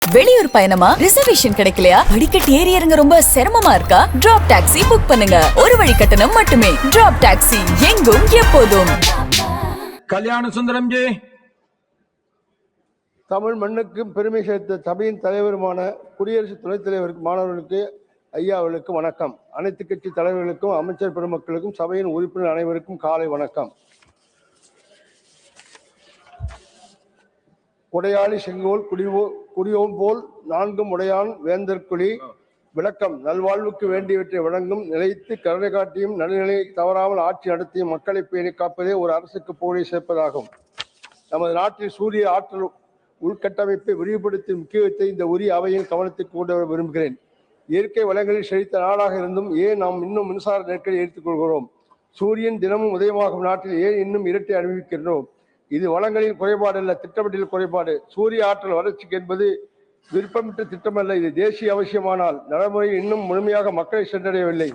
வெளியூர் பயணமா? ரிசர்வேஷன் கிடைக்கலையா? படிக்கட்டு ஏறி இறங்க ரொம்ப சிரமமா இருக்கா? டிராப் டாக்ஸி புக் பண்ணுங்க. ஒரு வழி கட்டணம் மட்டுமே. டிராப் டாக்ஸி, எங்கும் எப்போதும். கல்யாண சுந்தரம் ஜி. தமிழ் மண்ணுக்கு பெருமை சேர்த்த சபையின் தலைவருமான குடியரசு துணைத் தலைவருக்கு மாணவர்களுக்கு ஐயா அவர்களுக்கு வணக்கம். அனைத்து கட்சி தலைவர்களுக்கும் அமைச்சர் பெருமக்களுக்கும் சபையின் உறுப்பினர் அனைவருக்கும் காலை வணக்கம். கொடையாளி செங்கோல் குடியோம் போல் நான்கும் உடையான் வேந்தற்குழி விளக்கம் நல்வாழ்வுக்கு வேண்டியவற்றை வழங்கும் நிலைத்து கருணை காட்டியும் நடுநிலை தவறாமல் ஆட்சி நடத்தியும் மக்களை பேணி காப்பதே ஒரு அரசுக்கு புகழை சேர்ப்பதாகும். நமது நாட்டில் சூரிய ஆற்றல் உள்கட்டமைப்பை விரிவுபடுத்தும் முக்கியத்துவத்தை இந்த உரிய அவையின் கவனத்துக்கு கொண்டு வர விரும்புகிறேன். இயற்கை வளங்களில் செழித்த நாடாக இருந்தும் ஏன் நாம் இன்னும் மின்சார நெருக்கடி எடுத்துக் கொள்கிறோம்? சூரியன் தினமும் உதயமாகும் நாட்டில் ஏன் இன்னும் இரட்டை அனுபவிக்கின்றோம்? இது வளங்களின் குறைபாடு அல்ல, திட்டமிடல் குறைபாடு. சூரிய ஆற்றல் வளர்ச்சிக்கு என்பது விருப்பமிட்ட திட்டமல்ல, இது தேசிய அவசியமானால் நடைமுறையில் இன்னும் முழுமையாக மக்களை சென்றடையவில்லை.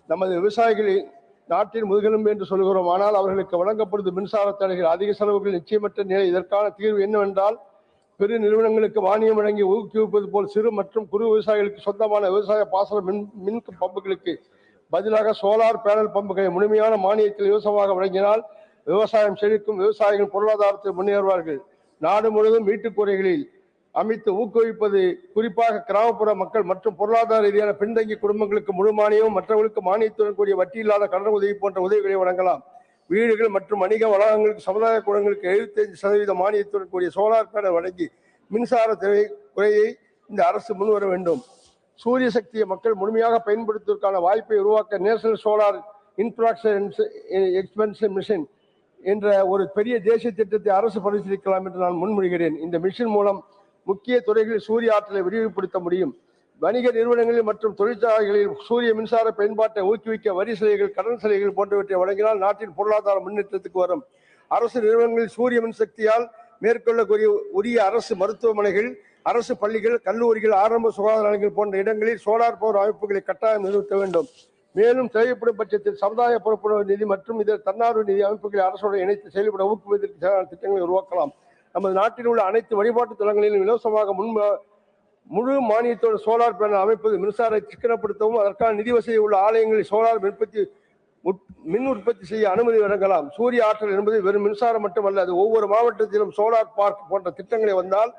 நமது விவசாயிகளின் நாட்டின் முதுகெலும்பு என்று சொல்கிறோம், ஆனால் அவர்களுக்கு வழங்கப்படுவது மின்சார தடைகள், அதிக செலவுகள், நிச்சயமற்ற நிலை. இதற்கான தீர்வு என்னவென்றால், பெரு நிறுவனங்களுக்கு மானியம் வழங்கி ஊக்குவிப்பது போல் சிறு மற்றும் குறு விவசாயிகளுக்கு சொந்தமான விவசாய பாசன மின் பம்புகளுக்கு பதிலாக சோலார் பேனல் பம்புகளை முழுமையான மானியத்தில் இலவசமாக வழங்கினால் விவசாயம் செழிக்கும், விவசாயிகள் பொருளாதாரத்தில் முன்னேறுவார்கள். நாடு முழுவதும் வீட்டுக்குறைகளில் அமைத்து ஊக்குவிப்பது, குறிப்பாக கிராமப்புற மக்கள் மற்றும் பொருளாதார ரீதியான பின்தங்கிய குடும்பங்களுக்கு முழு மானியம், மற்றவர்களுக்கு மானியத்துடன் கூடிய வட்டி இல்லாத கடன் உதவி போன்ற உதவிகளை வழங்கலாம். வீடுகள் மற்றும் வணிக வளாகங்களுக்கு சமுதாய கூடங்களுக்கு 75% மானியத்துடன் கூடிய சோலார் பேனல் வழங்கி மின்சார தேவை குறையை இந்த அரசு முன்வர வேண்டும். சூரிய சக்தியை மக்கள் முழுமையாக பயன்படுத்துவதற்கான வாய்ப்பை உருவாக்க நேஷனல் சோலார் இன்ஃப்ராஸ்ட்ரக்சர் எக்ஸ்பென்ஷன் மிஷன் என்ற ஒரு பெரிய தேசிய திட்டத்தை அரசு பரிசீலிக்கலாம் என்று நான் முன்மொழிகிறேன். இந்த மிஷன் மூலம் முக்கிய துறைகளில் சூரிய ஆற்றலை விரிவுபடுத்த முடியும். வணிக நிறுவனங்களில் மற்றும் தொழிற்சாலைகளில் சூரிய மின்சார பயன்பாட்டை ஊக்குவிக்க வரி சலுகைகள், கடன் சலுகைகள் போன்றவற்றை வழங்கினால் நாட்டின் பொருளாதார முன்னேற்றத்துக்கு வரும். அரசு நிறுவனங்களில் சூரிய மின்சக்தியால் மேற்கொள்ளக்கூடிய உரிய அரசு மருத்துவமனைகள், அரசு பள்ளிகள், கல்லூரிகள், ஆரம்ப சுகாதார நிலையங்கள் போன்ற இடங்களில் சோலார் பவர் அமைப்புகளை கட்டாயம் நிறுத்த வேண்டும். மேலும் தேவைப்படும் பட்சத்தில் சமுதாய பொறுப்புணர்வு நிதி மற்றும் இதர தன்னார்வ நிதி அமைப்புகளை அரசோடு இணைத்து செயல்பட ஊக்குவிப்பதற்கு தேவையான திட்டங்களை உருவாக்கலாம். நமது நாட்டில் உள்ள அனைத்து வழிபாட்டு தலங்களிலும் இலவசமாக முழு மானியத்தோடு சோலார் பேனல் அமைப்பது மின்சார சிக்கனப்படுத்தவும், அதற்கான நிதி வசதி உள்ள ஆலயங்களில் சோலார் மின் உற்பத்தி செய்ய அனுமதி வழங்கலாம். சூரிய ஆற்றல் என்பது வெறும் மின்சாரம் மட்டுமல்ல, அது ஒவ்வொரு மாவட்டத்திலும் சோலார் பார்க் போன்ற திட்டங்களை வந்தால்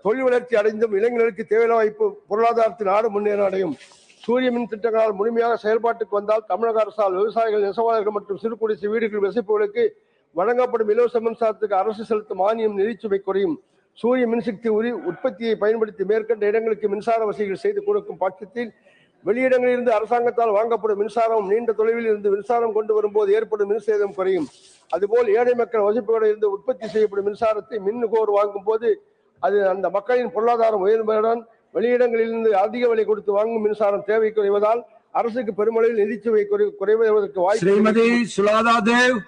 தொழில் வளர்ச்சி அடைந்தும் இளைஞர்களுக்கு தேவையான வாய்ப்பு, பொருளாதாரத்தின் நாடு முன்னேற அடையும். சூரிய மின் திட்டங்களால் முழுமையாக செயல்பாட்டுக்கு வந்தால் தமிழக அரசால் விவசாயிகள், நெசவாளர்கள் மற்றும் சிறு குடிசை வீடுகள் வசிப்பவர்களுக்கு வழங்கப்படும் இலவச மின்சாரத்துக்கு அரசு செலுத்தும் மானியம் நிதிச்சுமை குறையும். சூரிய மின்சக்தி உற்பத்தியை பயன்படுத்தி மேற்கண்ட இடங்களுக்கு மின்சார வசதிகள் செய்து கொடுக்கும் பட்சத்தில் வெளியிடங்களில் இருந்து அரசாங்கத்தால் வாங்கப்படும் மின்சாரம் நீண்ட தொலைவில் இருந்து மின்சாரம் கொண்டு வரும்போது ஏற்படும் மின் சேதம் குறையும். அதுபோல் ஏழை மக்கள் வசிப்புகளில் இருந்து உற்பத்தி செய்யப்படும் மின்சாரத்தை மின் நுகர்வோர் வாங்கும் போது அது அந்த மக்களின் பொருளாதாரம் உயர்வுடன் வெளியிடங்களிலிருந்து அதிக விலை கொடுத்து வாங்கும் மின்சாரம் தேவை குறைவதால் அரசுக்கு பெருமளவில் நிதிச்சுமை குறைவதற்கு வாய்ப்பு. ஸ்ரீமதி சுலாதா தேவ்.